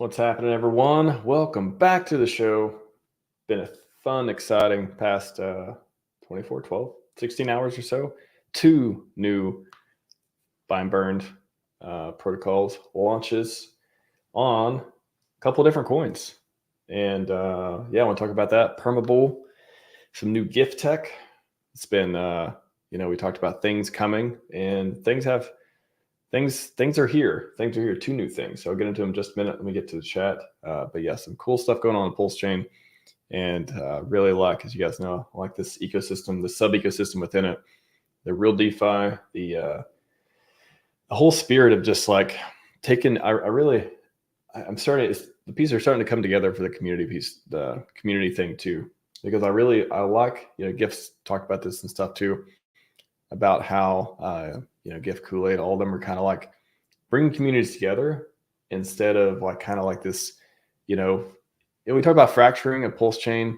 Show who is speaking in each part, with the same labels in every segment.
Speaker 1: What's happening, everyone? Welcome back to the show. Been a fun, exciting past 16 hours or so. 2 new buy and burned protocols launches on a couple of different coins. And yeah, I want to talk about that. Permabull, some new GIF tech. It's been, we talked about things coming, and things are here. Things are here. 2 new things. So I'll get into them in just a minute. Let me get to the chat. But yeah, some cool stuff going on in PulseChain, and really like, as you guys know, I like this ecosystem, the sub ecosystem within it, the real DeFi, the whole spirit of just like taking. I'm starting. The pieces are starting to come together for the community piece, the community thing too, because I like, GIFs talk about this and stuff too, about how GIF Kool-Aid, all of them are kind of like bringing communities together instead of like kind of like this, we talk about fracturing a PulseChain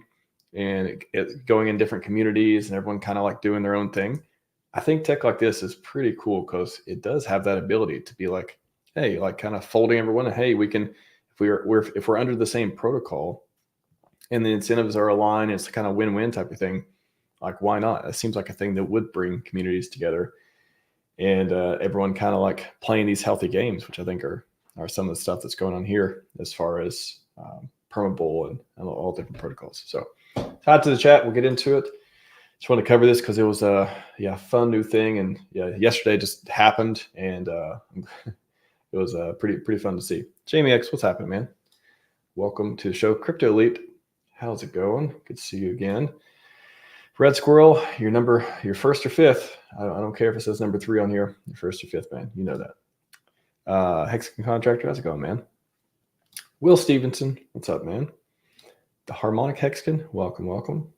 Speaker 1: and it going in different communities and everyone kind of like doing their own thing. I think tech like this is pretty cool because it does have that ability to be like, hey, like kind of folding everyone. And hey, we can, if we're under the same protocol and the incentives are aligned, it's kind of win-win type of thing. Like, why not? It seems like a thing that would bring communities together, and everyone kind of like playing these healthy games, which I think are some of the stuff that's going on here as far as Permabull and all different protocols. So add to the chat. We'll get into it. Just want to cover this because it was a fun new thing, and yesterday just happened, and it was pretty fun to see. Jamie X, what's happening, man? Welcome to the show, Crypto Elite. How's it going? Good to see you again. Red Squirrel, your first or fifth. I don't care if it says number 3 on here. Your first or fifth, man. You know that. Hexagon Contractor, how's it going, man? Will Stevenson, what's up, man? The Harmonic Hexagon, welcome.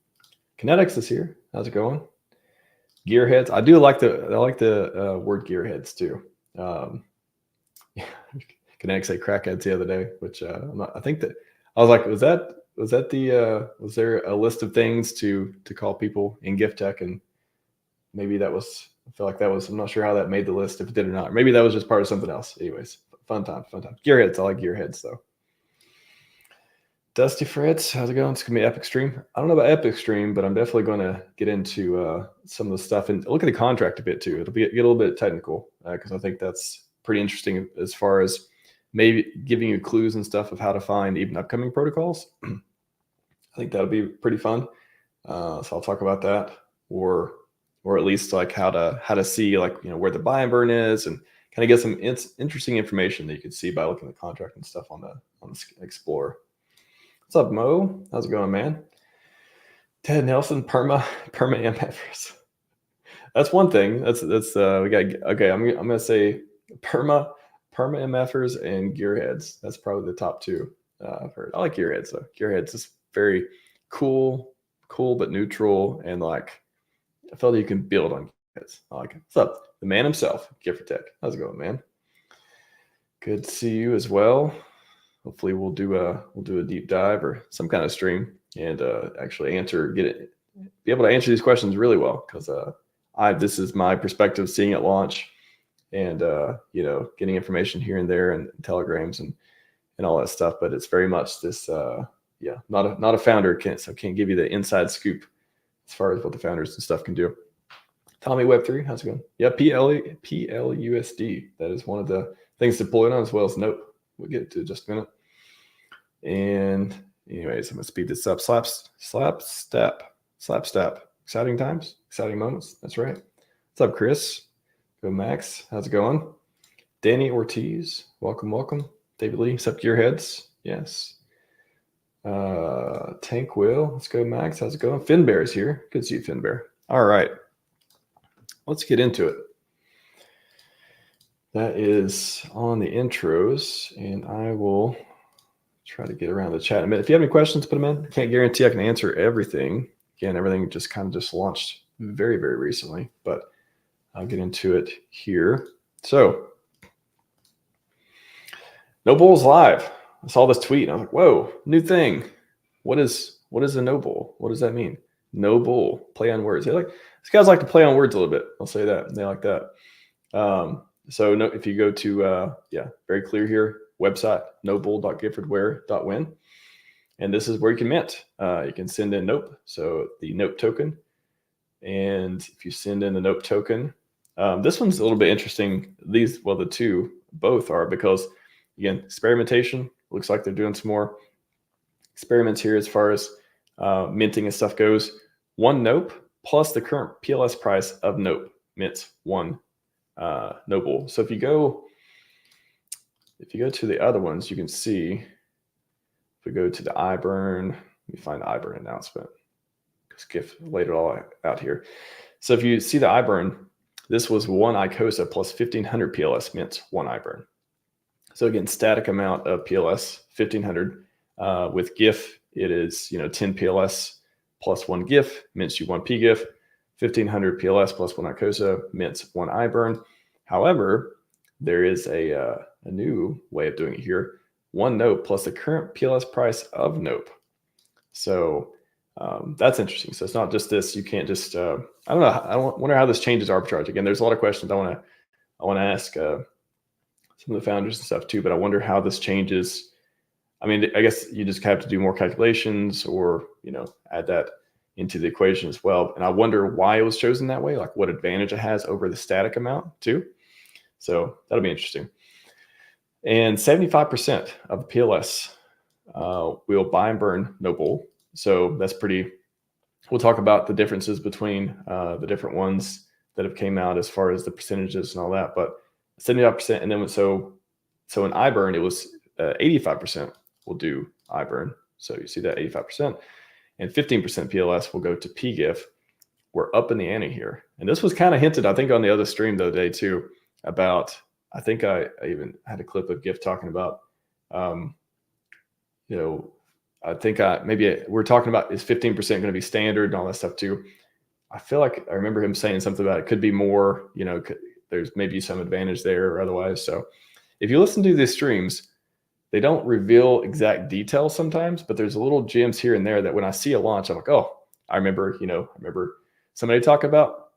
Speaker 1: Kinetics is here. How's it going? Gearheads, I like the word gearheads too. Kinetics say crackheads the other day, which I think that I was like, was there a list of things to call people in gift tech? And maybe I feel like that was, I'm not sure how that made the list, if it did or not. Maybe that was just part of something else. Anyways, fun time. Gearheads, I like gearheads though. Dusty Fritz, how's it going? It's going to be Epic Stream. I don't know about Epic Stream, but I'm definitely going to get into some of the stuff and look at the contract a bit too. It'll get a little bit technical because I think that's pretty interesting as far as maybe giving you clues and stuff of how to find even upcoming protocols. I think that'll be pretty fun. So I'll talk about that, or at least like how to see like, where the buy and burn is, and kind of get some interesting information that you can see by looking at the contract and stuff on the Explorer. What's up, Mo? How's it going, man? Ted Nelson, perma MFers. That's one thing. That's we got. Okay, I'm gonna say perma MFers and gearheads. That's probably the top 2 I've heard. I like gearheads though. Gearheads is very cool but neutral, and like I felt you can build on gearheads. I like it. What's up, the man himself, Gifford Tech? How's it going, man? Good to see you as well. Hopefully we'll do a deep dive or some kind of stream and actually be able to answer these questions really well, because this is my perspective seeing it launch, and getting information here and there and telegrams and all that stuff. But it's very much this not a founder, can't give you the inside scoop as far as what the founders and stuff can do. Tommy Web3, how's it going? Yeah, PLUSD. That is one of the things to pull in on, as well as Note. We'll get to it in just a minute. And anyways, I'm gonna speed this up. Slap step. Exciting times, exciting moments. That's right. What's up, Chris? Go Max. How's it going? Danny Ortiz, welcome. David Lee, what's up, Gearheads? Yes. Tank Will, let's go, Max. How's it going? Finbear is here. Good to see you, Finbear. All right, let's get into it. That is on the intros, and I will try to get around the chat in a minute. If you have any questions, put them in. I can't guarantee I can answer everything. Again, everything just launched very, very recently, but I'll get into it here. So, No Bull's live. I saw this tweet and I was like, whoa, new thing. What is a no bull? What does that mean? No bull, play on words. These guys like to play on words a little bit. I'll say that. They like that. So no, if you go to, very clear here, website, noble.giffordware.win. And this is where you can mint. You can send in NOPE, so the NOPE token. And if you send in the NOPE token, this one's a little bit interesting. These, well, the two both are, because again, experimentation, looks like they're doing some more experiments here as far as minting and stuff goes. One NOPE plus the current PLS price of NOPE mints one Noble. So if you go to the other ones, you can see, if we go to the iBurn, let me find the iBurn announcement, because GIF laid it all out here. So if you see the iBurn, this was one ICOSA plus 1500 PLS mints one iBurn. So again, static amount of PLS, 1500. With GIF, it is 10 PLS plus one GIF mints you one PGIF. 1500 PLS plus one ICOSA mints one iBurn. However, there is a new way of doing it here. One NOPE plus the current PLS price of NOPE. So that's interesting. So it's not just this. You can't just I don't know. I wonder how this changes arbitrage. Again, there's a lot of questions I want to ask some of the founders and stuff too. But I wonder how this changes. I mean, I guess you just have to do more calculations, or add that into the equation as well. And I wonder why it was chosen that way, like what advantage it has over the static amount too. So that'll be interesting. And 75% of the PLS will buy and burn Noble. So that's pretty, we'll talk about the differences between the different ones that have came out as far as the percentages and all that, but 75%. And then so in iBurn, it was 85% will do iBurn. So you see that 85%, and 15% PLS will go to PGIF. We're up in the ante here. And this was kind of hinted, I think, on the other stream the other day too, about, I think I even had a clip of GIF talking about, I think maybe we're talking about, is 15% going to be standard and all that stuff too. I feel like I remember him saying something about it could be more, there's maybe some advantage there or otherwise. So if you listen to these streams, they don't reveal exact details sometimes, but there's little gems here and there that when I see a launch, I'm like, oh, I remember somebody talk about,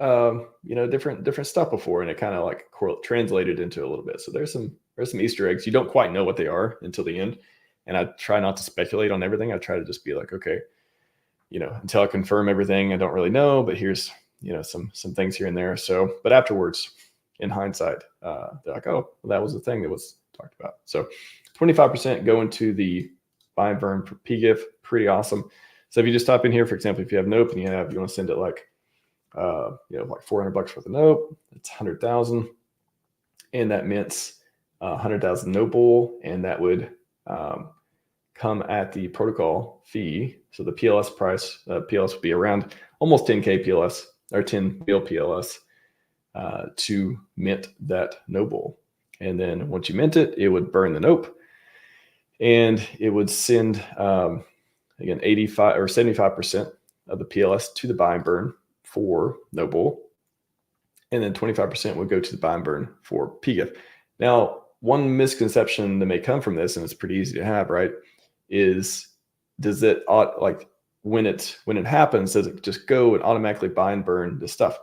Speaker 1: different stuff before, and it kind of like translated into a little bit. So there's some Easter eggs. You don't quite know what they are until the end. And I try not to speculate on everything. I try to just be like, okay, until I confirm everything, I don't really know, but here's, some things here and there. So, but afterwards, in hindsight, they're like, oh, well, that was the thing that was talked about. So 25% go into the buy and burn for PGIF. Pretty awesome. So if you just type in here, for example, if you have NOPE and you want to send it like, like $400 worth of NOPE, it's 100,000, and that mints 100,000 Noble, and that would come at the protocol fee. So the PLS price, PLS would be around almost 10K PLS, or 10 bill PLS to mint that Noble. And then once you mint it, it would burn the NOPE, and it would send, again, 85 or 75% of the PLS to the buy and burn for Noble. And then 25% would go to the buy and burn for PGIF. Now, one misconception that may come from this, and it's pretty easy to have, right, is does it, like when it happens, does it just go and automatically buy and burn the stuff?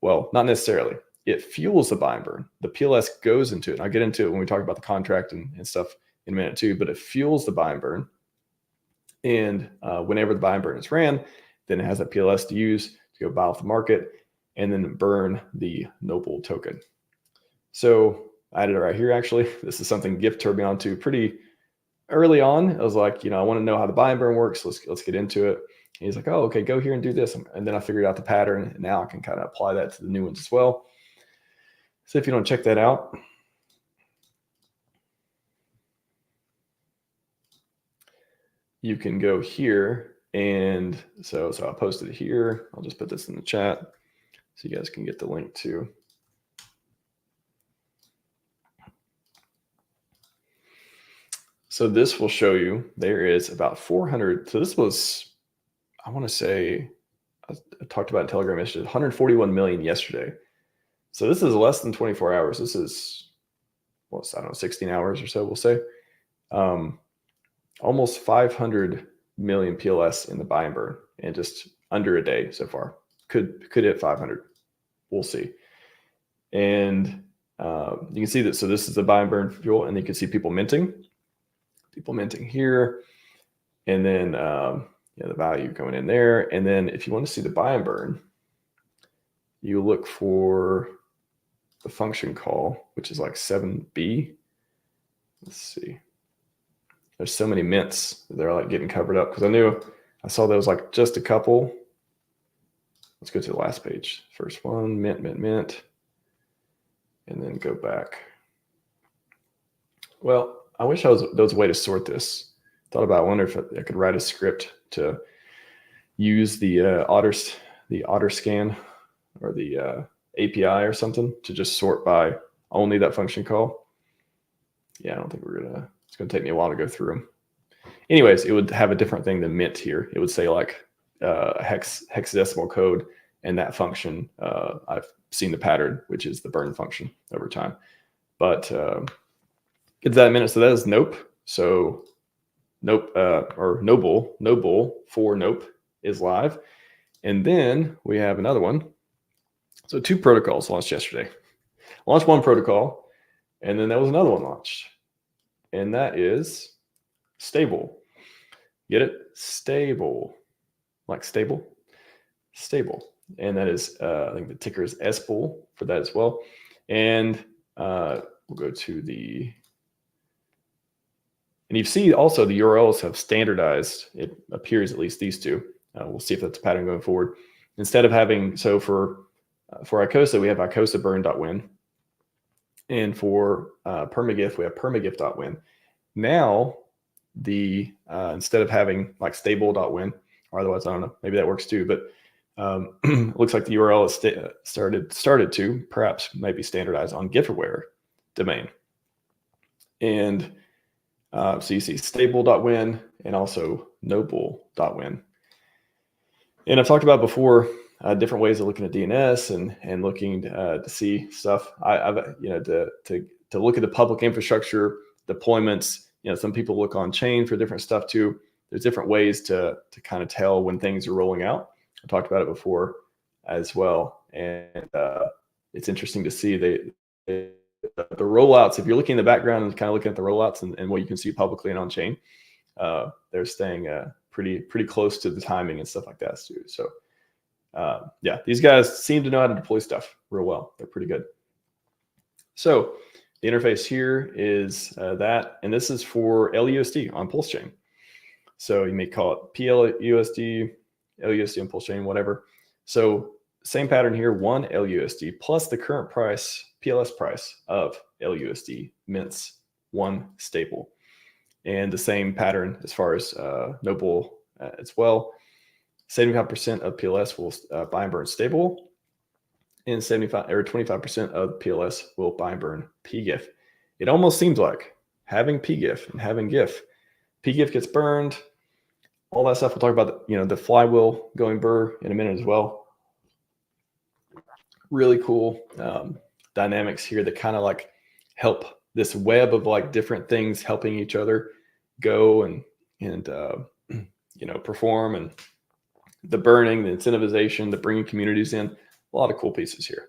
Speaker 1: Well, not necessarily. It fuels the buy and burn. The PLS goes into it. And I'll get into it when we talk about the contract and stuff in a minute too, but it fuels the buy and burn. And whenever the buy and burn is ran, then it has that PLS to use to go buy off the market and then burn the Noble token. So I added it right here, actually. This is something GIF turned me on to pretty early on. I was like, I want to know how the buy and burn works. Let's get into it. And he's like, oh, okay, go here and do this. And then I figured out the pattern, and now I can kind of apply that to the new ones as well. So if you don't check that out, you can go here. And so I posted it here. I'll just put this in the chat so you guys can get the link too. So this will show you there is about 400. So this was, I want to say, I talked about in Telegram yesterday, 141 million yesterday. So this is less than 24 hours. This is, I don't know, 16 hours or so, we'll say. Almost 500 million PLS in the buy and burn, and just under a day so far. Could hit 500. We'll see. And You can see that. So this is the buy and burn fuel, and you can see people minting here, and then the value going in there. And then if you want to see the buy and burn, you look for the function call, which is like 7B. Let's see. There's so many mints. They're like getting covered up because I saw there was like just a couple. Let's go to the last page. First one, mint, mint, mint. And then go back. Well, I wish there was a way to sort this. Thought about, I wonder if I could write a script to use the otter scan or the API or something to just sort by only that function call. Yeah, I don't think it's gonna take me a while to go through them. Anyways, it would have a different thing than mint here. It would say like hexadecimal code, and that function, I've seen the pattern, which is the burn function over time. But get to that in a minute. So that is nope. So nope, or no bull for nope is live. And then we have another one. So 2 protocols launched yesterday. Launched one protocol, and then there was another one launched. And that is stable. Get it? Stable. Like stable? Stable. And that is, I think the ticker is SBull for that as well. And we'll go to and you see also the URLs have standardized. It appears at least these two. We'll see if that's a pattern going forward. Instead of having, so for ICOSA, we have icosaburn.win. And for permagiff, we have permagiff.win. Now, instead of having like stable.win, or otherwise, I don't know, maybe that works too, but it looks like the URL is started to perhaps maybe standardize on GIFaware domain. And so you see stable.win and also noble.win. And I've talked about before different ways of looking at DNS and looking to see stuff. I've to look at the public infrastructure deployments. Some people look on chain for different stuff too. There's different ways to kind of tell when things are rolling out. I talked about it before as well, and it's interesting to see the rollouts. If you're looking in the background and kind of looking at the rollouts and what you can see publicly and on chain, they're staying pretty close to the timing and stuff like that too. So yeah, these guys seem to know how to deploy stuff real well. They're pretty good. So the interface here is that, and this is for LUSD on PulseChain. So you may call it PLUSD, LUSD on PulseChain, whatever. So same pattern here, 1 LUSD plus the current price, PLS price of LUSD mints 1 stable. And the same pattern as far as Noble as well. 75% of PLS will buy and burn stable, and 25% of PLS will buy and burn PGIF. It almost seems like having PGIF and having GIF, PGIF gets burned, all that stuff. We'll talk about the flywheel going burr in a minute as well. Really cool dynamics here that kind of like help this web of like different things helping each other go and perform, and the burning, the incentivization, the bringing communities in. A lot of cool pieces here.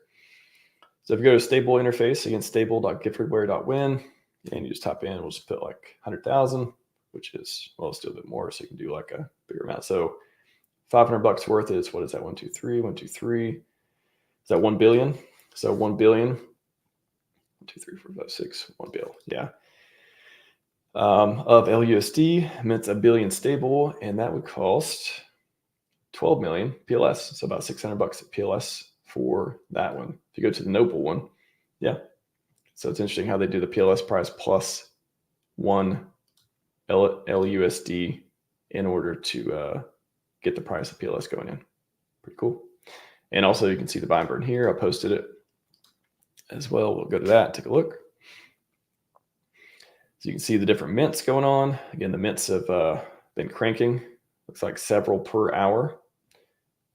Speaker 1: So if you go to stable interface, again, stable.gifware.win, and you just type in, we'll just put like 100,000, which is, well, let's do a bit more so you can do like a bigger amount. So $500 worth is, what is that? 1, 2, 3, 1, 2, 3. Is that 1 billion? So 1 billion, 1, 2, 3, 4, 5, 6, 1 bill. Yeah. Of LUSD, mints $1 billion stable, and that would cost 12 million PLS. So about $600 at PLS for that one. If you go to the Noble one, yeah. So it's interesting how they do the PLS price plus 1 LUSD in order to get the price of PLS going in. Pretty cool. And also you can see the buy and burn here. I posted it as well. We'll go to that, take a look. So you can see the different mints going on. Again, the mints have been cranking. Looks like several per hour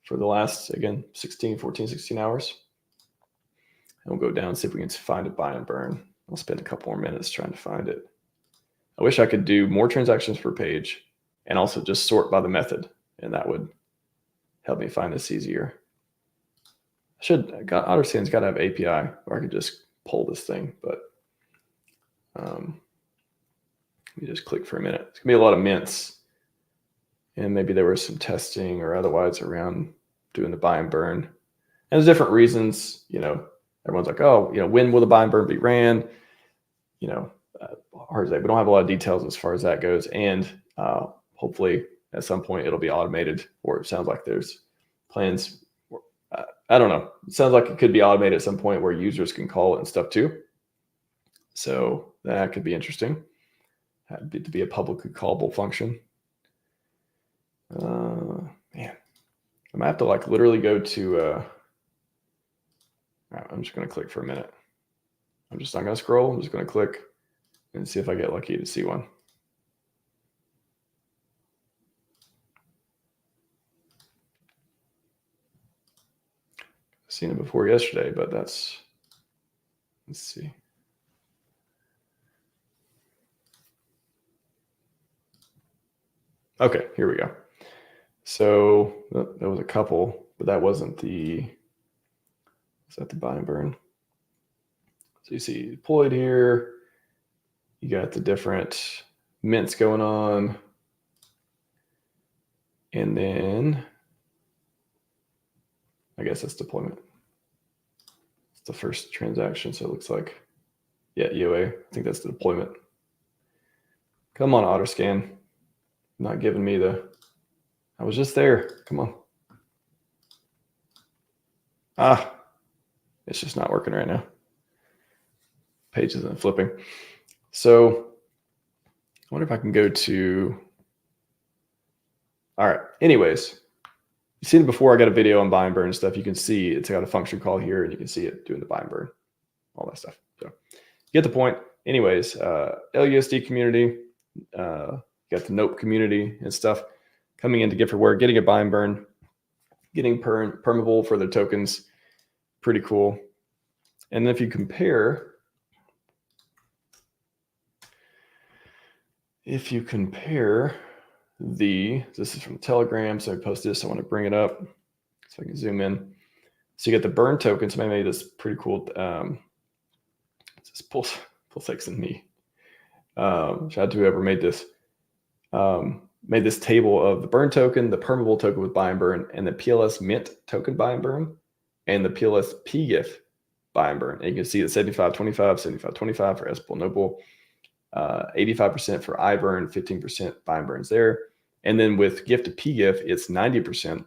Speaker 1: for the last, again, 14, 16 hours. And we'll go down and see if we can find a buy and burn. I'll spend a couple more minutes trying to find it. I wish I could do more transactions per page and also just sort by the method, and that would help me find this easier. Otterscan's got to have API where I could just pull this thing, but let me just click for a minute. It's gonna be a lot of mints, and maybe there was some testing or otherwise around doing the buy and burn. And there's different reasons, everyone's like, oh, when will the buy and burn be ran? Hard to say. We don't have a lot of details as far as that goes. And hopefully at some point it'll be automated, or it sounds like there's plans. I don't know. It sounds like it could be automated at some point where users can call it and stuff too. So that could be interesting. To be a publicly callable function. Man, I might have to literally go to, I'm just going to click for a minute. I'm just not going to scroll. I'm just going to click and see if I get lucky to see one. I've seen it before yesterday, but let's see. Okay, here we go. So that was a couple, but that wasn't is that the buy and burn? So you see deployed here. You got the different mints going on. And then I guess that's deployment. It's the first transaction. So it looks like, yeah, EOA. I think that's the deployment. Come on, Autoscan. Not giving me I was just there. Come on. It's just not working right now. Page isn't flipping. So I wonder if I can go to, all right. Anyways, you've seen it before. I got a video on buy and burn stuff. You can see it's got a function call here, and you can see it doing the buy and burn, all that stuff. So you get the point. Anyways, LUSD community, got the Nope community and stuff coming into Gifford, getting a buy and burn, getting permeable for their tokens. Pretty cool. And then if you compare, this is from Telegram, so I posted this. I want to bring it up so I can zoom in. So you get the burn token. Somebody made this pretty cool. This is PulseX and me. Shout out to whoever made this. Made this table of the burn token, the permeable token with buy and burn, and the PLS mint token buy and burn, and the PLS PGIF buy and burn. And you can see the 75-25, 75-25 for S-Bull, No-Bull, 85% for iBurn, 15% buy and burns there. And then with GIF to PGIF, it's 90%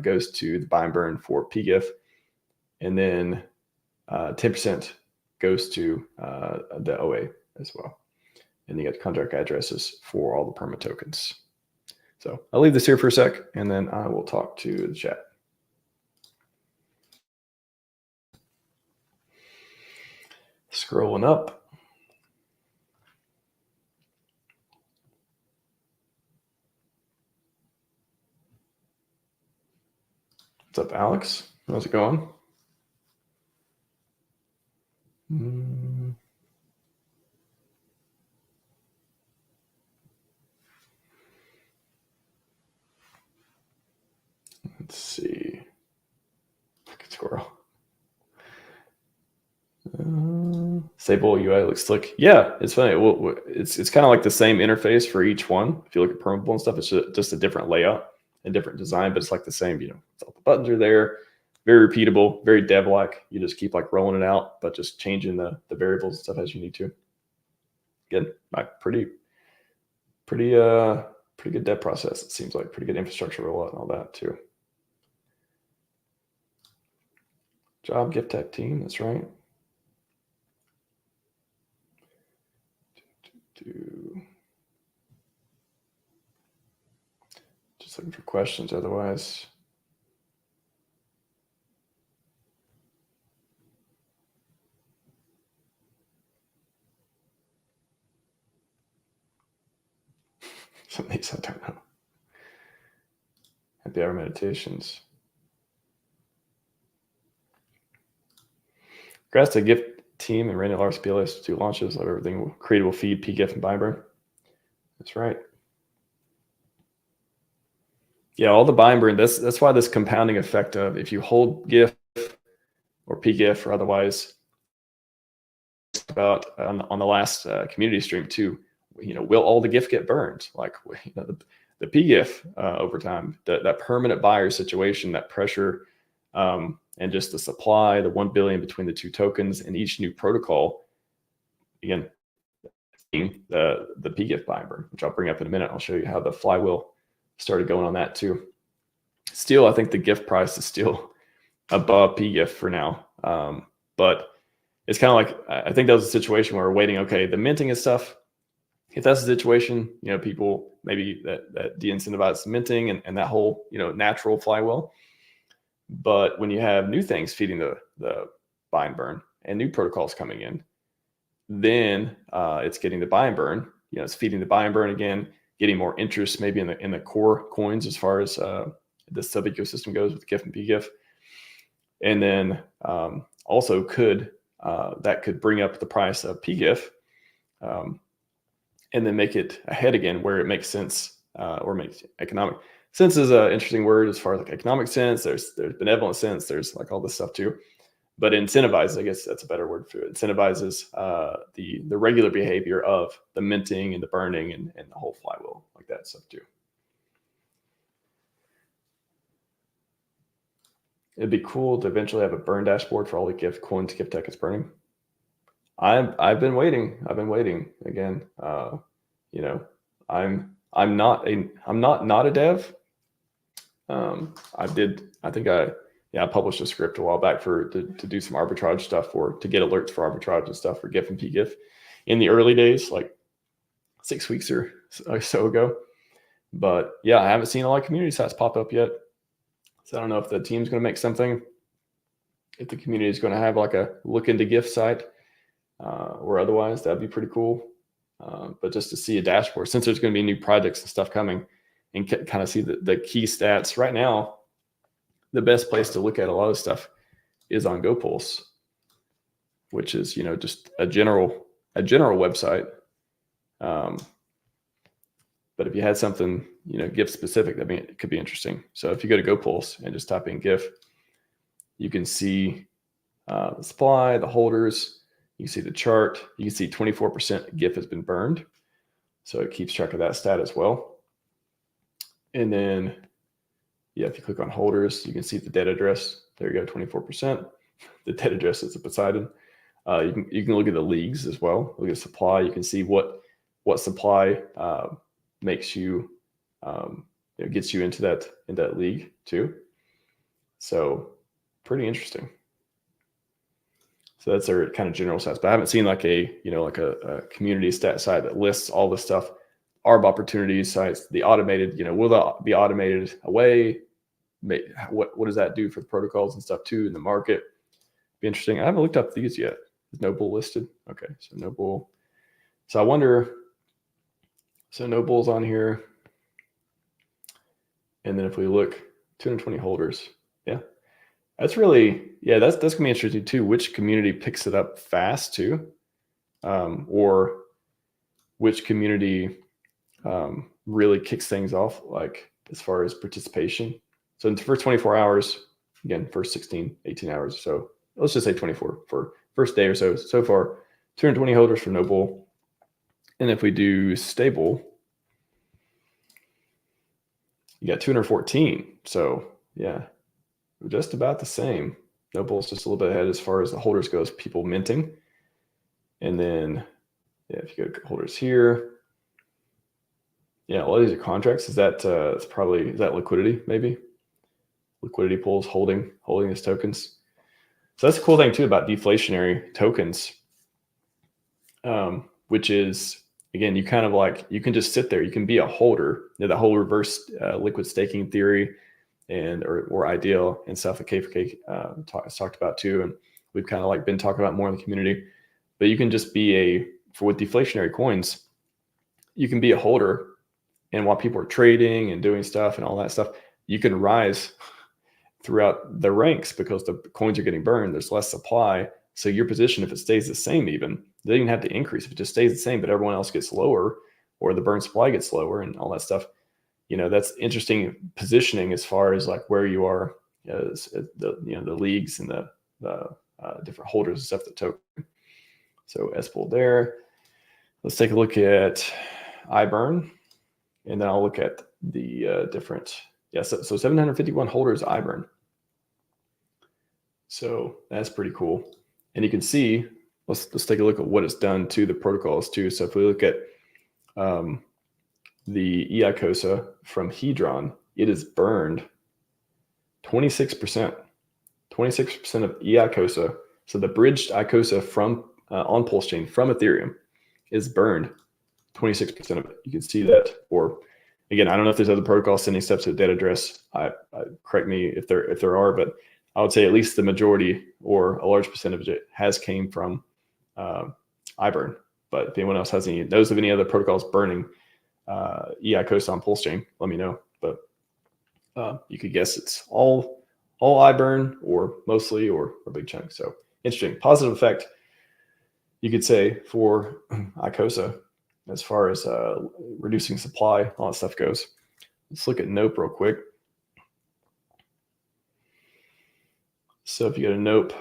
Speaker 1: goes to the buy and burn for PGIF. And then 10% goes to the OA as well. And you get contract addresses for all the perma tokens. So I'll leave this here for a sec, and then I will talk to the chat. Scrolling up. What's up, Alex? How's it going? Let's see. I can squirrel. Sable UI looks slick. Yeah, it's funny. Well, it's kind of like the same interface for each one. If you look at permeable and stuff, it's just a different layout and different design, but it's like the same. All the buttons are there. Very repeatable, very dev-like. You just keep rolling it out, but just changing the variables and stuff as you need to. Again, pretty good dev process. It seems like pretty good infrastructure rollout and all that too. Job gift tech team. That's right. Just looking for questions. Otherwise. Some of these I don't know. Happy hour meditations. Congrats to gift team and Randy Lars PLS 2 launches of everything creatable feed, PGIF, and buy-and-burn. That's right. Yeah, all the buy-and-burn. That's why this compounding effect of if you hold GIF or PGIF or otherwise, about on the last community stream too. Will all the GIF get burned? Like, the PGIF over time, that permanent buyer situation, that pressure, and just the supply, the 1 billion between the two tokens and each new protocol. Again, the PGIF buy and burn, which I'll bring up in a minute. I'll show you how the flywheel started going on that too. Still, I think the GIF price is still above PGIF for now. But it's kind of like, I think that was a situation where we're waiting, okay, the minting and stuff, if that's the situation, people maybe that de-incentivize minting and that whole, natural flywheel. But when you have new things feeding the buy and burn and new protocols coming in, then it's getting the buy and burn, it's feeding the buy and burn again, getting more interest maybe in the core coins as far as the sub ecosystem goes with GIF and PGIF. And then also that could bring up the price of PGIF, and then make it ahead again where it makes sense, or makes economic sense is an interesting word as far as like economic sense. There's benevolent sense. There's like all this stuff too. But incentivizes, I guess that's a better word for it. Incentivizes the regular behavior of the minting and the burning and the whole flywheel, like that stuff too. It'd be cool to eventually have a burn dashboard for all the GIF coins GIF tech is burning. I've been waiting. Again, I'm not a dev. I published a script a while back to do some arbitrage stuff to get alerts for arbitrage and stuff for GIF and PGIF in the early days, like 6 weeks or so ago. But yeah, I haven't seen a lot of community sites pop up yet. So I don't know if the team's going to make something, if the community is going to have like a look into GIF site, or otherwise. That'd be pretty cool. But just to see a dashboard, since there's going to be new projects and stuff coming, and kind of see the key stats right now, the best place to look at a lot of stuff is on GoPulse, which is, just a general website. But if you had something, GIF specific, it could be interesting. So if you go to GoPulse and just type in GIF, you can see the supply, the holders. You can see the chart. You can see 24% GIF has been burned. So it keeps track of that stat as well. And then, yeah, if you click on holders, you can see the debt address. There you go, 24%. The debt address is a Poseidon. You can look at the leagues as well. Look at supply. You can see what supply makes you, gets you into that league too. So pretty interesting. So that's our kind of general stats, but I haven't seen like a community stat site that lists all this stuff. ARB opportunities sites, the automated, will that be automated away? What does that do for the protocols and stuff too in the market? Be interesting. I haven't looked up these yet. Is no bull listed? Okay, so no bull. So I wonder. So no bulls on here. And then if we look, 220 holders. Yeah, that's really, that's gonna be interesting too. Which community picks it up fast too, or which community really kicks things off, like as far as participation. So in the first 24 hours, again, first 16, 18 hours. So let's just say 24 for first day or so. So far, 220 holders for no bull. And if we do stable, you got 214. So yeah, just about the same. No bull's just a little bit ahead as far as the holders goes, people minting. And then, if you go to holders here, a lot of these are contracts. Is that is that liquidity maybe? Liquidity pools holding these tokens. So that's the cool thing too about deflationary tokens, which is, again, you kind of like, you can just sit there. You can be a holder. The whole reverse liquid staking theory or ideal and stuff that K4K talked about too. And we've kind of like been talking about more in the community. But you can just be with deflationary coins, you can be a holder. And while people are trading and doing stuff and all that stuff, you can rise throughout the ranks because the coins are getting burned. There's less supply. So your position, if it stays the same, even they don't even have to increase. If it just stays the same, but everyone else gets lower, or the burn supply gets lower, and all that stuff, that's interesting positioning as far as like where you are as the leagues and the different holders and stuff, the token. So S-pull there. Let's take a look at iBurn, and then I'll look at the different. Yeah, so 751 holders iBurn. So that's pretty cool. And you can see, let's take a look at what it's done to the protocols too. So if we look at the ICOSA from Hedron, it is burned 26%. 26% of ICOSA. So the bridged ICOSA from on PulseChain from Ethereum is burned 26% of it. You can see that. Or again, I don't know if there's other protocols sending steps to the data address. Correct me if there are, but I would say at least the majority or a large percentage of it has came from iBurn. But if anyone else knows of any other protocols burning ICOSA on PulseChain, let me know. But you could guess it's all iBurn or mostly or a big chunk. So interesting, positive effect, you could say, for ICOSA as far as reducing supply, all that stuff goes. Let's look at Nope real quick. So if you go to Nope,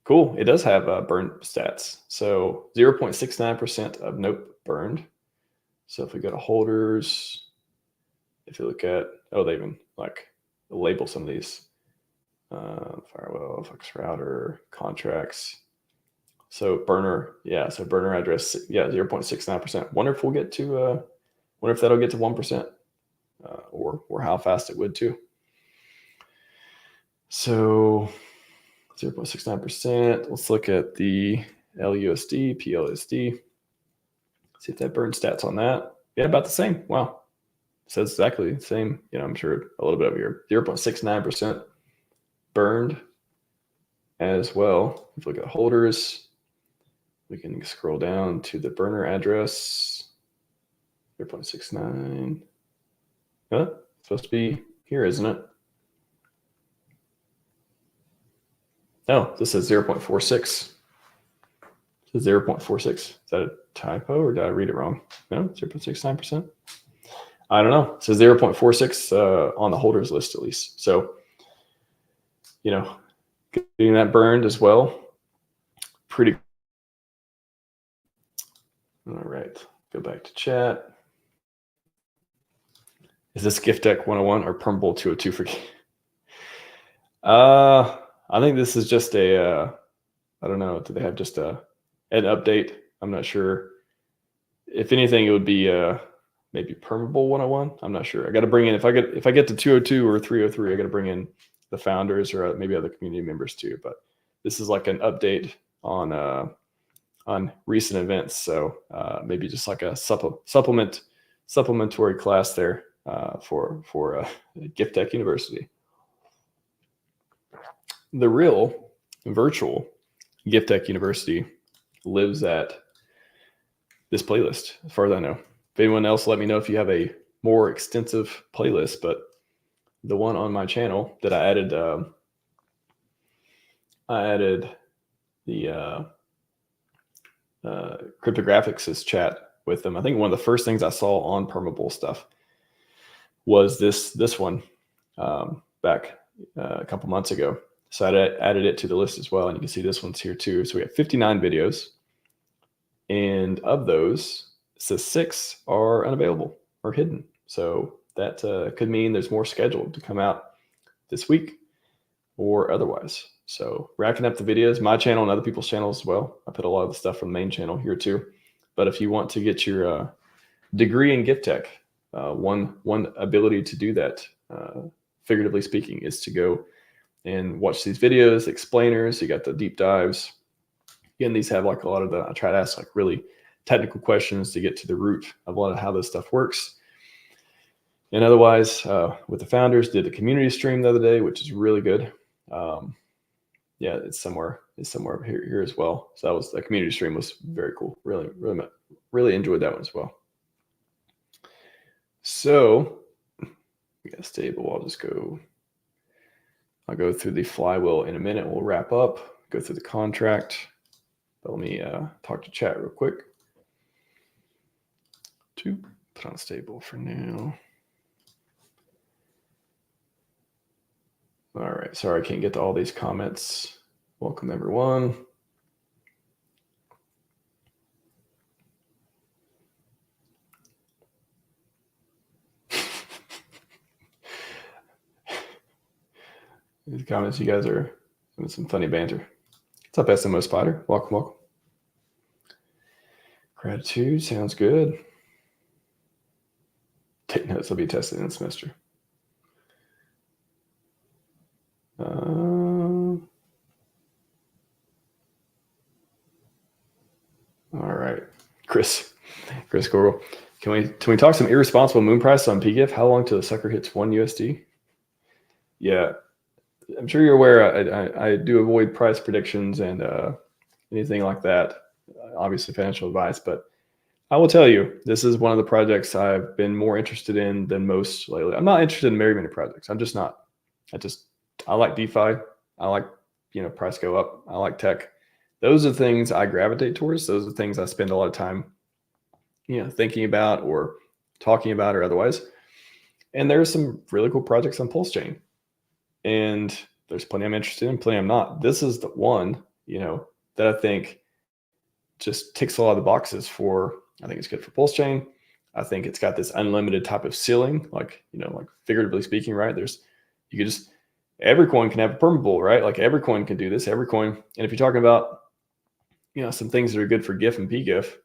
Speaker 1: cool, it does have burn stats. So 0.69% of Nope burned. So if we go to holders, if you look at, they even like label some of these. Firewall, Fox router, contracts. So burner, so burner address, 0.69%. Wonder if we'll get to, wonder if that'll get to 1%, or how fast it would too. So 0.69%. Let's look at the LUSD, PLUSD. See if that burn stats on that. Yeah, about the same. Wow. Says exactly the same. I'm sure a little bit over here. 0.69% burned as well. If we look at holders, we can scroll down to the burner address. 0.69. It's supposed to be here, isn't it? No, this is 0.46. This is 0.46. Is that a typo or did I read it wrong? No, 0.69%. I don't know. It says 0.46 on the holders list at least. So, getting that burned as well. Pretty. All right, go back to chat. Is this Gift Deck 101 or Permable 202 for? I think this is just a. I don't know. Do they have just an update? I'm not sure. If anything, it would be maybe Permable 101. I'm not sure. I got to bring in, if I get to 202 or 303, I got to bring in the founders or maybe other community members too. But this is like an update on recent events. So maybe just like a supplementary class there for Gift Tech University. The real virtual Gift Tech University lives at this playlist, as far as I know. If anyone else, let me know if you have a more extensive playlist, but the one on my channel that I added the cryptographics chat with them. I think one of the first things I saw on Permable stuff was this one back a couple months ago. So I added it to the list as well, and you can see this one's here too. So we have 59 videos, and of those, it says 6 are unavailable or hidden. So that could mean there's more scheduled to come out this week or otherwise. So racking up the videos, my channel and other people's channels as well. I put a lot of the stuff from the main channel here too. But if you want to get your degree in gift tech, one ability to do that, figuratively speaking, is to go and watch these videos, explainers. You got the deep dives. Again, these have like a lot of I try to ask like really technical questions to get to the root of a lot of how this stuff works. And otherwise, with the founders, did the community stream the other day, which is really good. Yeah, it's somewhere here as well. So that community stream was very cool. Really enjoyed that one as well. So we got stable. I'll go through the flywheel in a minute. We'll wrap up, go through the contract. But let me talk to chat real quick. To put on stable for now. All right, sorry I can't get to all these comments. Welcome everyone. In the comments, you guys are having some funny banter. What's up, SMO Spider? Welcome, welcome. Gratitude sounds good. Take notes. I'll be tested in the semester. All right, Chris Gorgel. Can we talk some irresponsible moon price on PGIF? How long till the sucker hits $1 USD? Yeah, I'm sure you're aware. I do avoid price predictions and anything like that. Obviously, financial advice, but I will tell you, this is one of the projects I've been more interested in than most lately. I'm not interested in very many projects. I'm just not. I like DeFi. I like, price go up. I like tech. Those are the things I gravitate towards. Those are the things I spend a lot of time, thinking about or talking about or otherwise. And there's some really cool projects on PulseChain. And there's plenty I'm interested in, plenty I'm not. This is the one, that I think just ticks a lot of the boxes for. I think it's good for PulseChain. I think it's got this unlimited type of ceiling, like figuratively speaking, right? Every coin can have a perma bull, right? Like every coin can do this, every coin. And if you're talking about, some things that are good for GIF and PGIF,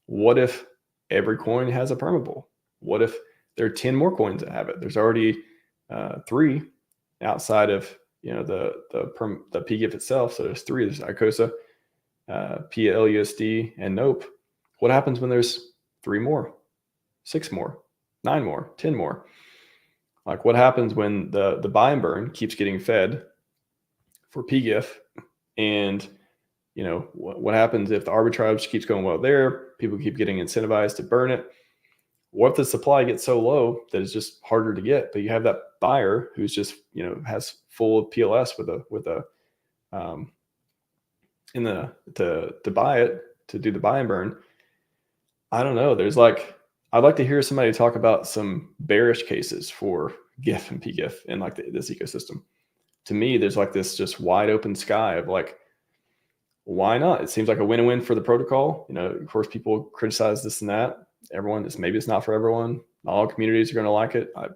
Speaker 1: what if every coin has a perma bull? What if there are 10 more coins that have it? There's already 3 outside of, the PGIF itself. So there's 3. There's ICOSA, PLUSD, and Nope. What happens when there's 3 more, 6 more, 9 more, 10 more? Like what happens when the buy and burn keeps getting fed for PGIF, and what happens if the arbitrage keeps going well there? People keep getting incentivized to burn it. What if the supply gets so low that it's just harder to get, but you have that buyer who's just has full PLS to buy it, to do the buy and burn? I don't know. I'd like to hear somebody talk about some bearish cases for GIF and PGIF and this ecosystem. To me, there's this just wide open sky of why not? It seems like a win-win for the protocol. Of course, people criticize this and that. Maybe it's not for everyone. Not all communities are going to like it. I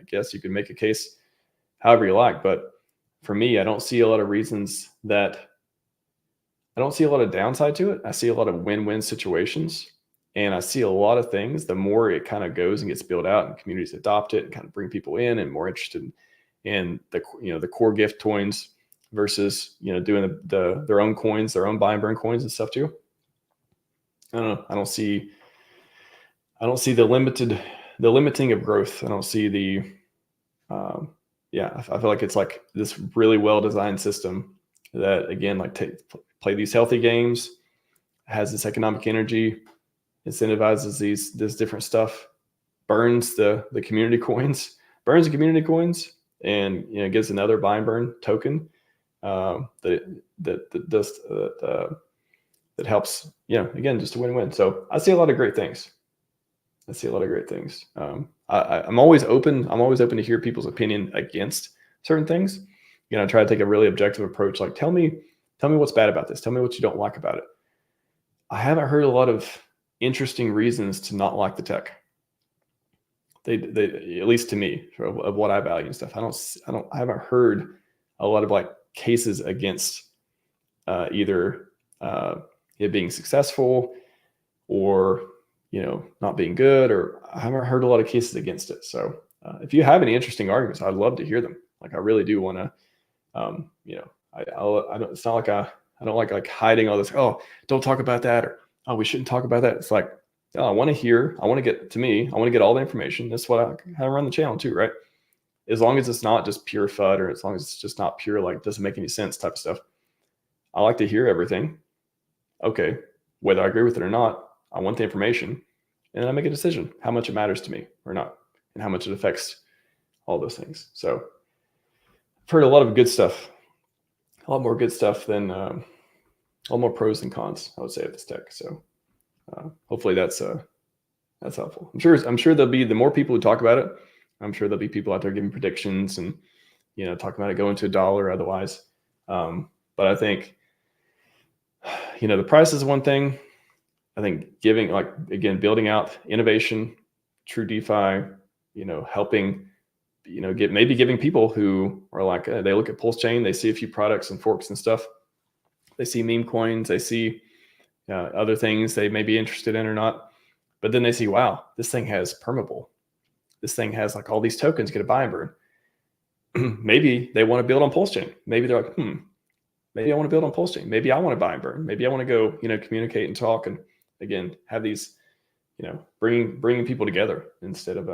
Speaker 1: guess you could make a case however you like, but for me, I don't see a lot of reasons I don't see a lot of downside to it. I see a lot of win-win situations. And I see a lot of things, the more it kind of goes and gets built out and communities adopt it and kind of bring people in and more interested in the core gift coins versus, doing their own coins, their own buy and burn coins and stuff too. I don't know. I don't see the limiting of growth. I don't see I feel like it's like this really well-designed system that, again, play these healthy games, has this economic energy, incentivizes this different stuff, burns the community coins, and gives another buy and burn token that helps. Again, just a win-win. So I see a lot of great things. I'm always open to hear people's opinion against certain things. I try to take a really objective approach. Like, tell me what's bad about this. Tell me what you don't like about it. I haven't heard a lot of interesting reasons to not like the tech. They at least to me, of what I value and stuff. I haven't heard a lot of cases against either it being successful or not being good, or I haven't heard a lot of cases against it. So if you have any interesting arguments, I'd love to hear them. I really do want to. I don't. It's not like I don't like hiding all this. Oh, don't talk about that, or oh, we shouldn't talk about that. It's I want to get all the information. That's what I run the channel too, right? As long as it's not just pure FUD, or as long as it's just not pure, doesn't make any sense type of stuff. I like to hear everything. Okay, whether I agree with it or not, I want the information, and then I make a decision how much it matters to me or not, and how much it affects all those things. So I've heard a lot of good stuff, a lot more good stuff than a lot more pros than cons, I would say, of this tech. So hopefully that's helpful. I'm sure there'll be, the more people who talk about it, I'm sure there'll be people out there giving predictions and talking about it going to $1 or otherwise. But I think the price is one thing. I think building out innovation, true DeFi, helping maybe giving people who are like, they look at PulseChain, they see a few products and forks and stuff. They see meme coins, they see other things they may be interested in or not. But then they see, wow, this thing has permeable. This thing has like all these tokens, get a buy and burn. Maybe they want to build on PulseChain. Maybe they're like, maybe I want to build on PulseChain. Maybe I want to buy and burn. Maybe I want to go, communicate and talk, and again, have these, bringing people together instead of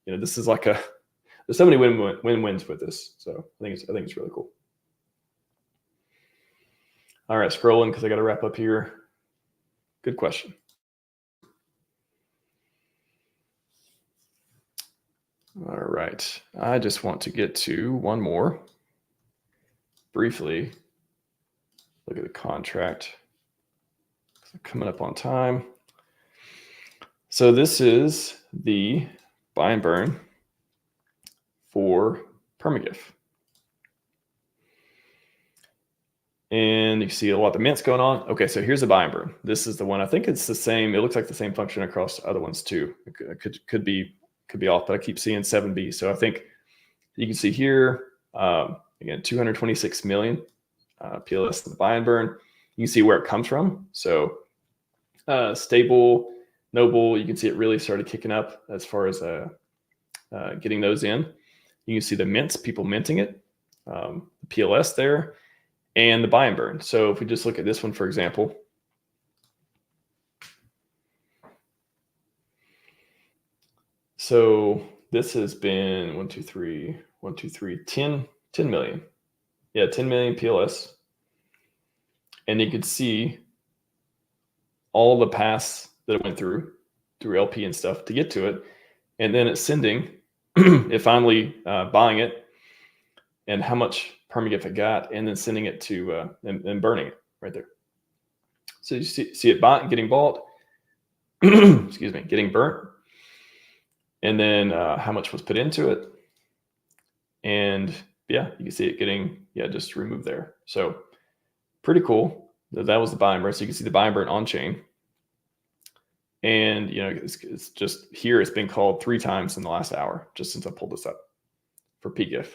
Speaker 1: this is like there's so many win-wins with this. So I think it's really cool. All right, scrolling because I got to wrap up here. Good question. All right, I just want to get to one more. Briefly, look at the contract. Coming up on time. So this is the buy and burn for PermaGIF. And you can see a lot of the mints going on. Okay, so here's the buy and burn. This is the one. I think it's the same. It looks like the same function across other ones too. It could be off, but I keep seeing 7B. So I think you can see here, again, 226 million PLS in the buy and burn. You can see where it comes from. So stable, noble, you can see it really started kicking up as far as getting those in. You can see the mints, people minting it, the PLS there, and the buy and burn. So if we just look at this one, for example, so this has been 10 million. Yeah, 10 million PLS. And you could see all the paths that it went through LP and stuff to get to it. And then it's sending, it finally buying it, and how much PermaGIF it got, and then sending it to, and burning it right there. So you see it getting bought, excuse me, getting burnt. And then how much was put into it. And yeah, you can see it getting, just removed there. So pretty cool. That was the buy and burn. So you can see the buy and burn on chain. And it's just here, it's been called 3 times in the last hour, just since I pulled this up for PGIF.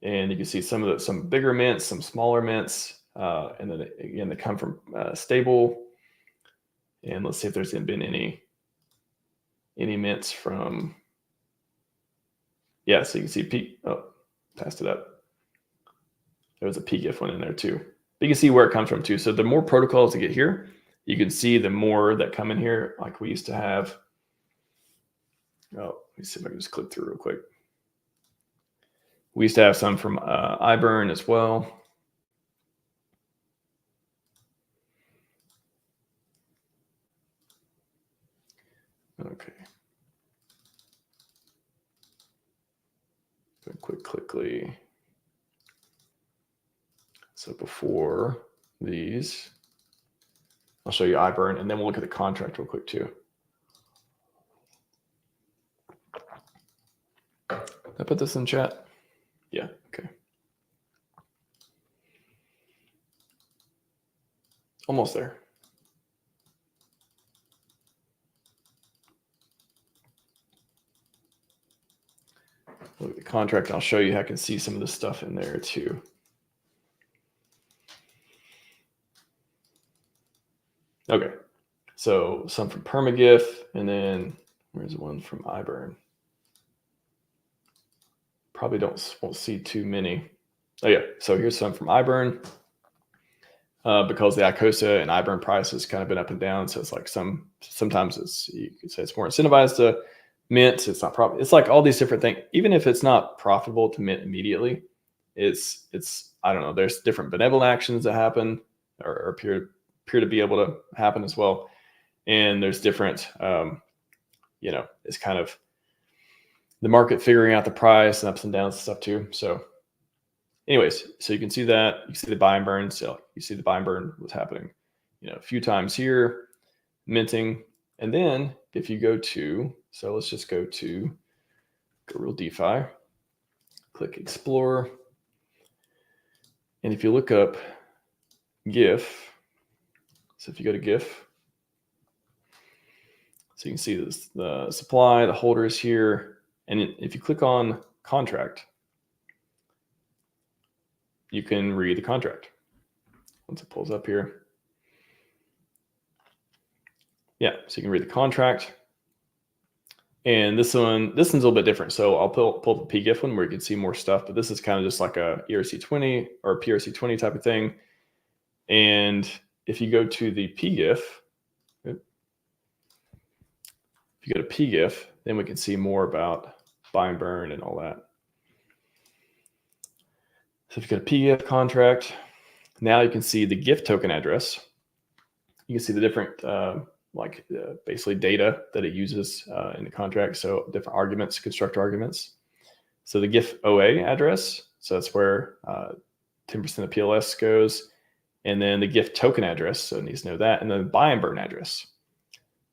Speaker 1: And you can see some bigger mints, some smaller mints, and then again, they come from stable. And let's see if there's been any mints from, yeah, so you can see passed it up. There was a PGIF one in there too. But you can see where it comes from too. So the more protocols to get here, you can see the more that come in here. Like we used to have, let me see if I can just click through real quick. We used to have some from iBurn as well. Okay. Quickly. So before these, I'll show you iBurn, and then we'll look at the contract real quick too. Did I put this in chat? Yeah, okay. Almost there. Look at the contract. I'll show you how I can see some of the stuff in there too. Okay, so some from PermaGIF, and then where's one from iBurn? Probably won't see too many. Oh yeah, so here's some from iBurn. Because the ICOSA and iBurn price has kind of been up and down, so it's like sometimes you could say it's more incentivized to mint. It's not profitable. It's like all these different things. Even if it's not profitable to mint immediately, it's I don't know. There's different benevolent actions that happen or appear to be able to happen as well, and there's different. It's kind of the market figuring out the price and ups and downs and stuff too. So anyways, so you can see that, you see the buy and burn. So you see the buy and burn was happening, a few times here, minting. And then if you go to, so let's just go real DeFi, click explore. And if you look up GIF, so if you go to GIF, so you can see this, the supply, the holders here, And if you click on contract, you can read the contract. Once it pulls up here. Yeah, so you can read the contract. And this one's a little bit different. So I'll pull the PGIF one where you can see more stuff, but this is kind of just like a ERC20 or PRC20 type of thing. And if you go to the PGIF, if you go to PGIF, then we can see more about buy and burn and all that. So if you go to PGIF contract, now you can see the GIF token address. You can see the different basically data that it uses in the contract. So different arguments, constructor arguments. So the GIF OA address, so that's where 10% of PLS goes. And then the GIF token address, so it needs to know that. And then the buy and burn address.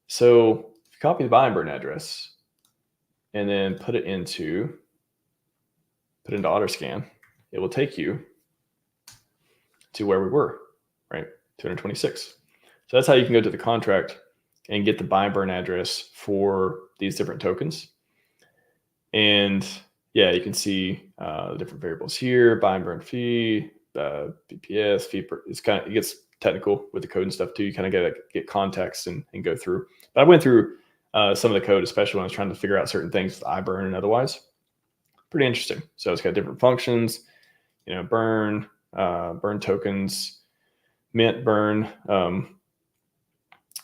Speaker 1: So if you copy the buy and burn address and then put it into Autoscan, it will take you to where we were, right? 226. So that's how you can go to the contract and get the buy and burn address for these different tokens. And yeah, you can see the different variables here, buy and burn fee, BPS, fee per, it gets technical with the code and stuff too. You kind of got to get context and go through. But I went through some of the code, especially when I was trying to figure out certain things with iBurn and otherwise. Pretty interesting. So it's got different functions, burn, burn tokens, mint burn.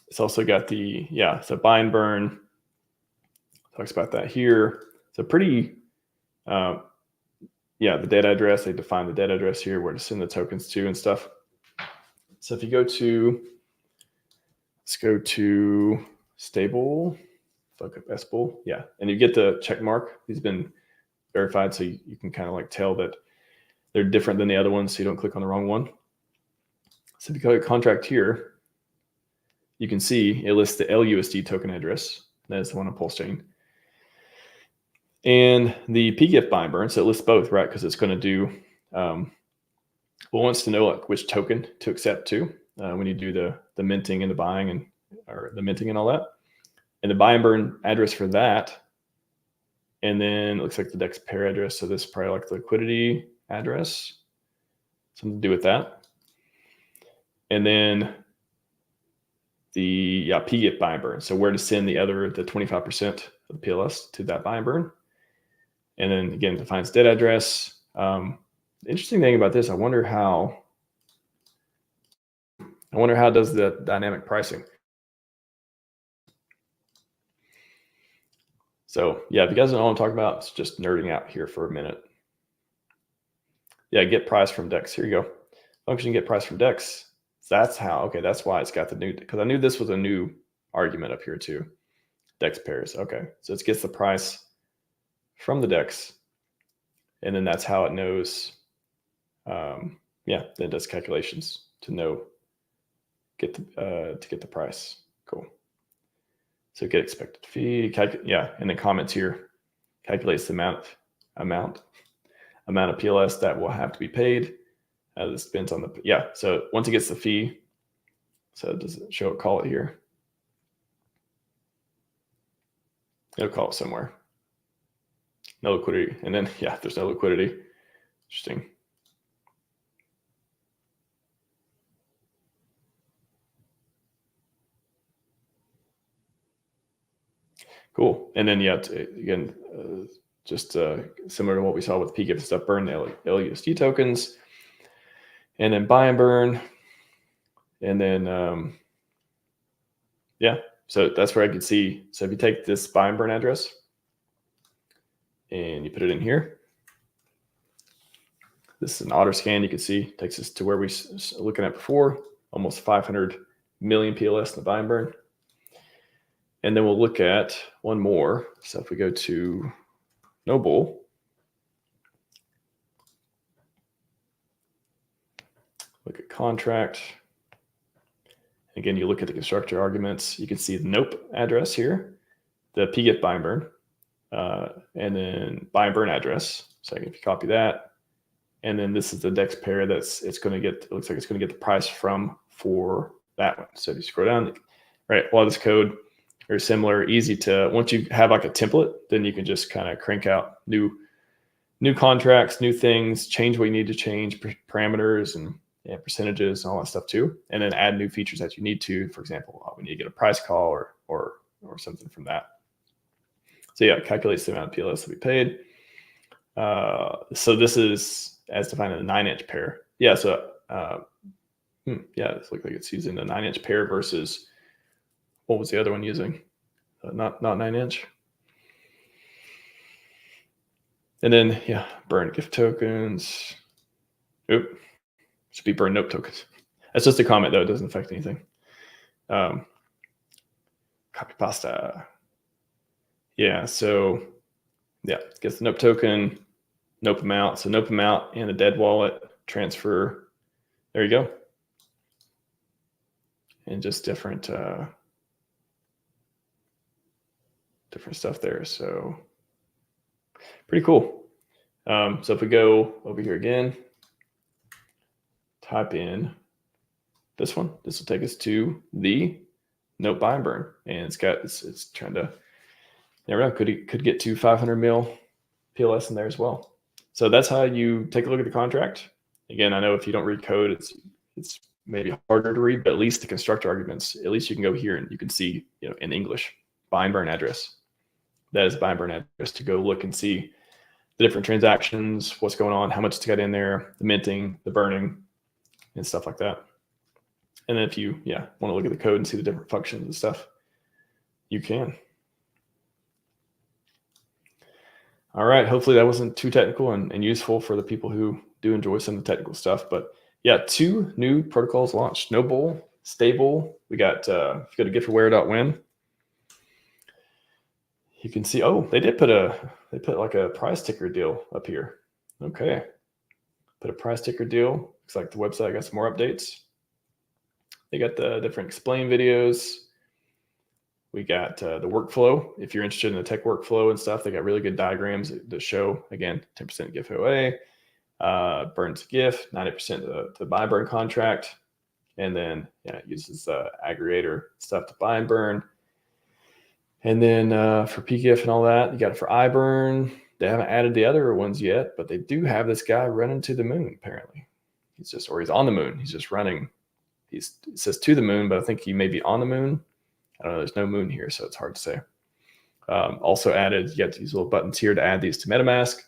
Speaker 1: It's also got so buy and burn. Talks about that here. So pretty, the data address, they define the data address here, where to send the tokens to and stuff. So if you go to, let's go to stable, fuck up SBull. Yeah, and you get the check mark. These have been verified, so you can kind of like tell that they're different than the other ones, so you don't click on the wrong one. So if you go to contract here, you can see it lists the LUSD token address. That is the one on PulseChain. And the PGIF buy and burn, so it lists both, right? Because it's going to do, wants to know like which token to accept to when you do the minting and the buying or the minting and all that. And the buy and burn address for that. And then it looks like the DEX pair address. So this is probably like the liquidity address, something to do with that. And then the PGIF buy and burn. So where to send the 25% of the PLS to that buy and burn. And then again, defines dead address. The interesting thing about this, I wonder how it does the dynamic pricing. So yeah, if you guys don't know what I'm talking about, it's just nerding out here for a minute. Yeah, get price from DEX. Here you go. Function get price from DEX. That's how, okay, that's why it's got the new, because I knew this was a new argument up here too. DEX pairs. Okay, so it gets the price from the DEX. And then that's how it knows, then it does calculations to get the price. Cool. So get expected fee, and then comments here, calculates the amount of PLS that will have to be paid. This depends on so once it gets the fee, so does it show it, call it here? It'll call it somewhere. No liquidity. And then, there's no liquidity. Interesting. Cool. And then, again, just similar to what we saw with PGIF and stuff, burn the LUSD tokens, and then buy and burn. And then, so that's where I could see. So if you take this buy and burn address and you put it in here, this is an auto scan. You can see takes us to where we were looking at before, almost 500 million PLS in the buy and burn. And then we'll look at one more. So if we go to Noble, look at contract. Again, you look at the constructor arguments. You can see the nope address here, the PGIF buy and burn, and then buy and burn address. So if you copy that, and then this is the DEX pair it looks like it's going to get the price for that one. So if you scroll down, right, a lot of this code very similar, easy to, once you have like a template, then you can just kind of crank out new contracts, new things, change what you need to change, parameters and percentages and all that stuff too. And then add new features that you need to, for example, we need to get a price call or something from that. So yeah, it calculates the amount of PLS to be paid. So this is as defined in a 9-inch pair. Yeah. So, yeah, this looks like it's using a 9-inch pair versus what was the other one using? Not 9-inch. And then, yeah, burn gift tokens. Oop, should be burn nope tokens. That's just a comment though. It doesn't affect anything. Copy pasta. Yeah. So yeah, gets the nope token, nope amount. So nope amount in the dead wallet transfer. There you go. And just different stuff there. So pretty cool. So if we go over here again, type in this one, this will take us to the note buy and burn. And it's trying to, never know, could get to 500 mil PLS in there as well. So that's how you take a look at the contract. Again, I know if you don't read code, it's maybe harder to read, but at least the constructor arguments, at least you can go here and you can see, in English, buy and burn address. That is buy and burn address to go look and see the different transactions, what's going on, how much it's got in there, the minting, the burning, and stuff like that. And then if you, want to look at the code and see the different functions and stuff, you can. All right. Hopefully that wasn't too technical and useful for the people who do enjoy some of the technical stuff. But yeah, 2 new protocols launched. Noble, stable. We got, if you go to giftaware.win, you can see, oh, they put like a price ticker deal up here. Okay. Put a price ticker deal. Looks like the website got some more updates. They got the different explain videos. We got the workflow. If you're interested in the tech workflow and stuff, they got really good diagrams that show, again, 10% GIF OA, burns GIF, 90% to buy burn contract. And then, it uses aggregator stuff to buy and burn. And then for PGIF and all that, you got it for iBurn. They haven't added the other ones yet, but they do have this guy running to the moon, apparently. He's on the moon. He's just running. It says to the moon, but I think he may be on the moon. I don't know. There's no moon here, so it's hard to say. Also added, you got these little buttons here to add these to MetaMask.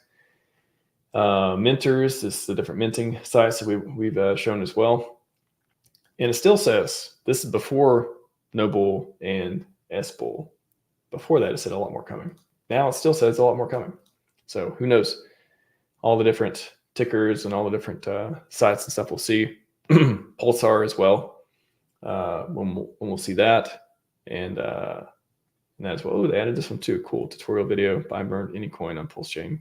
Speaker 1: Minters, this is the different minting sites that we've shown as well. And it still says, this is before Noble and SBull. Before that, it said a lot more coming. Now it still says a lot more coming. So who knows? All the different tickers and all the different sites and stuff we'll see. Pulsar as well. When we'll see that. And that as well. Oh, they added this one too. Cool. Tutorial video. Buy and burn any coin on PulseChain.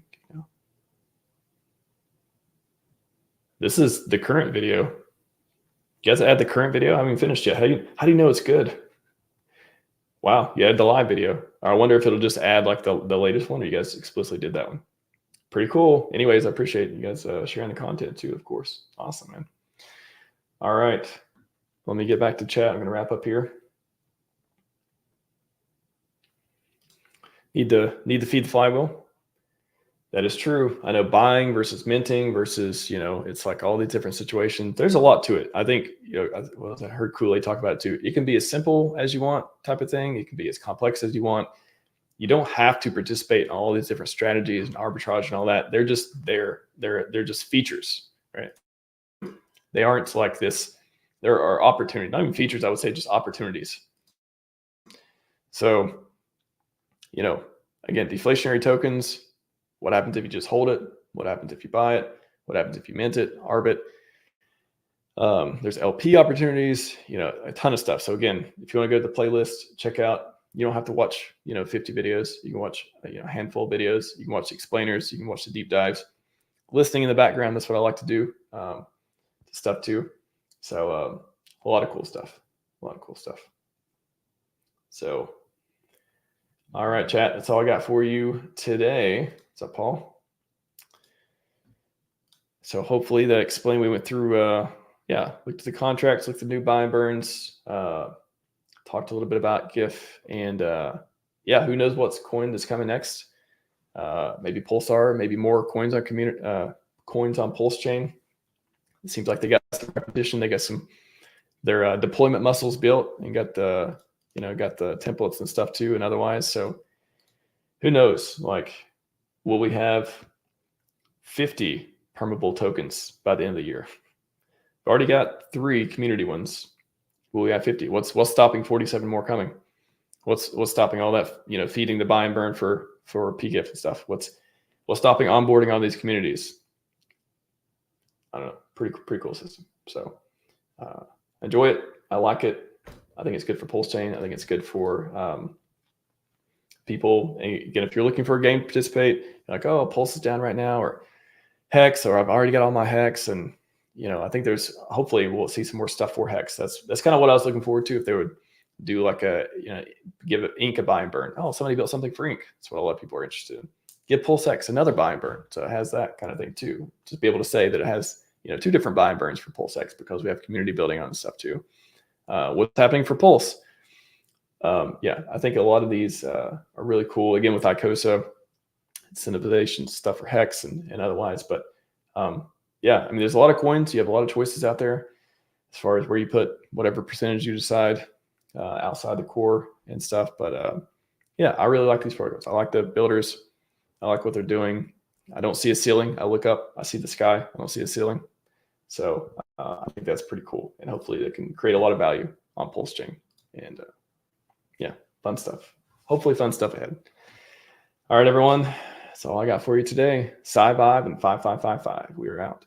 Speaker 1: This is the current video. You guys add the current video? I haven't even finished yet. How do you know it's good? Wow, you added the live video. I wonder if it'll just add like the latest one, or you guys explicitly did that one. Pretty cool. Anyways, I appreciate you guys sharing the content too, of course. Awesome, man. All right, let me get back to chat. I'm going to wrap up here. Need to feed the flywheel. That is true. I know buying versus minting versus, it's like all these different situations. There's a lot to it. I think, I heard Kool-Aid talk about it too. It can be as simple as you want type of thing. It can be as complex as you want. You don't have to participate in all these different strategies and arbitrage and all that. They're just there. They're just features, right? They aren't like this. There are opportunities, not even features. I would say just opportunities. So, again, deflationary tokens. What happens if you just hold it? What happens if you buy it? What happens if you mint it, arb it? There's LP opportunities, a ton of stuff. So again, if you want to go to the playlist, check out, you don't have to watch, 50 videos. You can watch a handful of videos. You can watch the explainers. You can watch the deep dives. Listening in the background, that's what I like to do. Stuff too. So a lot of cool stuff. So, all right, chat. That's all I got for you today. What's up, Paul? So hopefully that explained. We went through, looked at the contracts, looked at the new buy and burns, talked talked a little bit about GIFF, and yeah, who knows what's coin that's coming next? Maybe Pulsar, maybe more coins on coins on PulseChain. It seems like they got some repetition. They got their deployment muscles built, and got the templates and stuff too, and otherwise. So who knows? Like, will we have 50 permeable tokens by the end of the year? We've already got 3 community ones. Will we have 50? What's stopping 47 more coming? What's stopping all that, feeding the buy and burn for PGIF and stuff? What's stopping onboarding all these communities? I don't know. Pretty cool system. So enjoy it. I like it. I think it's good for PulseChain. I think it's good for people. And again, if you're looking for a game to participate, you're like, oh, Pulse is down right now, or Hex, or I've already got all my Hex, and I think hopefully we'll see some more stuff for Hex. That's kind of what I was looking forward to, if they would do like give Ink a buy and burn. Oh, somebody built something for Ink. That's what a lot of people are interested in. Give PulseX another buy and burn, so it has that kind of thing too. Just be able to say that it has 2 different buy and burns for PulseX, because we have community building on stuff too. What's happening for Pulse? Yeah, I think a lot of these are really cool. Again, with ICOSA, incentivization stuff for Hex and otherwise. But yeah, I mean, there's a lot of coins. You have a lot of choices out there as far as where you put whatever percentage you decide outside the core and stuff. But yeah, I really like these protocols. I like the builders. I like what they're doing. I don't see a ceiling. I look up, I see the sky. I don't see a ceiling. So I think that's pretty cool. And hopefully they can create a lot of value on PulseChain. And yeah, fun stuff. Hopefully fun stuff ahead. All right, everyone. That's all I got for you today. Scivive and 5555. We are out.